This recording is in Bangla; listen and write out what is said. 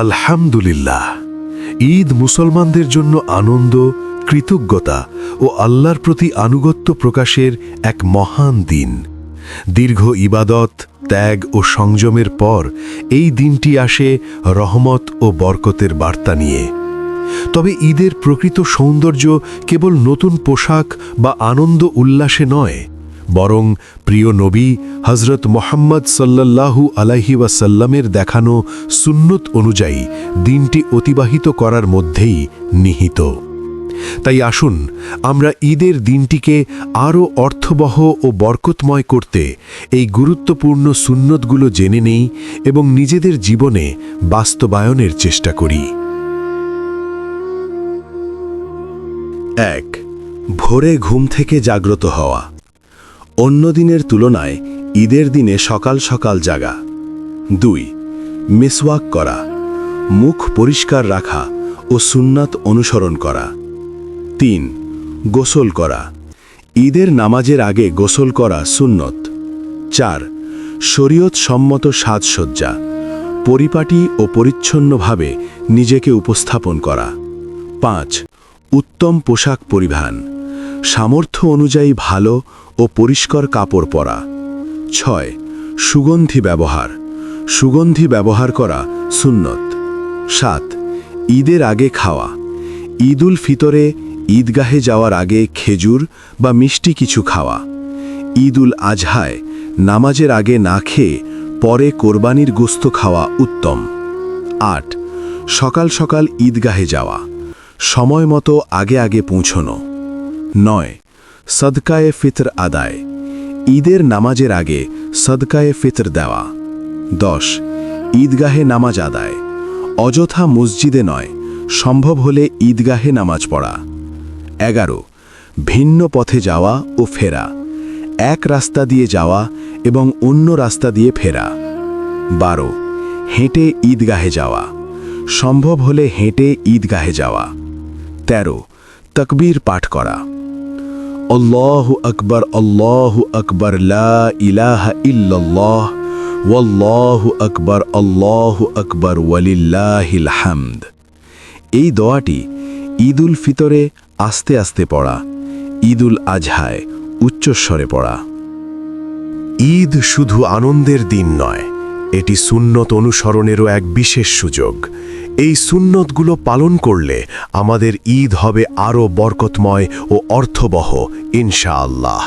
আলহামদুলিল্লাহ, ঈদ মুসলমানদের জন্য আনন্দ, কৃতজ্ঞতা ও আল্লাহর প্রতি আনুগত্য প্রকাশের এক মহান দিন। দীর্ঘ ইবাদত, ত্যাগ ও সংযমের পর এই দিনটি আসে রহমত ও বরকতের বার্তা নিয়ে। তবে ঈদের প্রকৃত সৌন্দর্য কেবল নতুন পোশাক বা আনন্দ উল্লাসে নয়, বরং প্রিয় নবী হজরত মুহাম্মদ সাল্লাল্লাহু আলাইহি ওয়াসাল্লামের দেখানো সুন্নত অনুযায়ী দিনটি অতিবাহিত করার মধ্যেই নিহিত। তাই আসুন আমরা ঈদের দিনটিকে আরও অর্থবহ ও বরকতময় করতে এই গুরুত্বপূর্ণ সুন্নতগুলো জেনে নেই এবং নিজেদের জীবনে বাস্তবায়নের চেষ্টা করি। ১. ভোরে ঘুম থেকে জাগ্রত হওয়া। অন্য দিনের তুলনায় ঈদের দিনে সকাল সকাল জাগা। ২. মিসওয়াক করা, মুখ পরিষ্কার রাখা ও সুন্নাত অনুসরণ করা। ৩. গোসল করা, ঈদের নামাজের আগে গোসল করা সুন্নত। ৪. শরীয়ত সম্মত সাজসজ্জা, পরিপাটি ও পরিচ্ছন্নভাবে নিজেকে উপস্থাপন করা। ৫. উত্তম পোশাক পরিধান, সামর্থ্য অনুযায়ী ভালো ও পরিষ্কার কাপড় পরা। ৬. সুগন্ধি ব্যবহার, সুগন্ধি ব্যবহার করা সুন্নত। ৭. ঈদের আগে খাওয়া, ঈদুল ফিতরে ঈদগাহে যাওয়ার আগে খেজুর বা মিষ্টি কিছু খাওয়া। ঈদুল আজহায় নামাজের আগে না খেয়ে পরে কোরবানির গোশত খাওয়া উত্তম। ৮. সকাল সকাল ঈদগাহে যাওয়া, সময় মতো আগে আগে পৌঁছনো। ৯. সদকায়ে ফিতর আদায়, ঈদের নামাজের আগে সদকায়ে ফিতর দেওয়া। ১০. ঈদগাহে নামাজ আদায়, অযথা মসজিদে নয়, সম্ভব হলে ঈদগাহে নামাজ পড়া। ১১. ভিন্ন পথে যাওয়া ও ফেরা, এক রাস্তা দিয়ে যাওয়া এবং অন্য রাস্তা দিয়ে ফেরা। ১২. হেঁটে ঈদগাহে যাওয়া, সম্ভব হলে হেঁটে ঈদগাহে যাওয়া। ১৩. তাকবীর পাঠ করা, আল্লাহু আকবার, আল্লাহু আকবার, লা ইলাহা ইল্লাল্লাহ, ওয়াল্লাহু আকবার, আল্লাহু আকবার, ওয়ালিল্লাহিল হামদ। এই দোয়াটি ঈদুল ফিতরে আস্তে আস্তে পড়া, ঈদুল আজহায় উচ্চস্বরে পড়া। ঈদ শুধু আনন্দের দিন নয়, এটি সুন্নত অনুসরণেরও এক বিশেষ সুযোগ। এই সুন্নতগুলো পালন করলে আমাদের ঈদ হবে আরও বরকতময় ও অর্থবহ ইনশাআল্লাহ।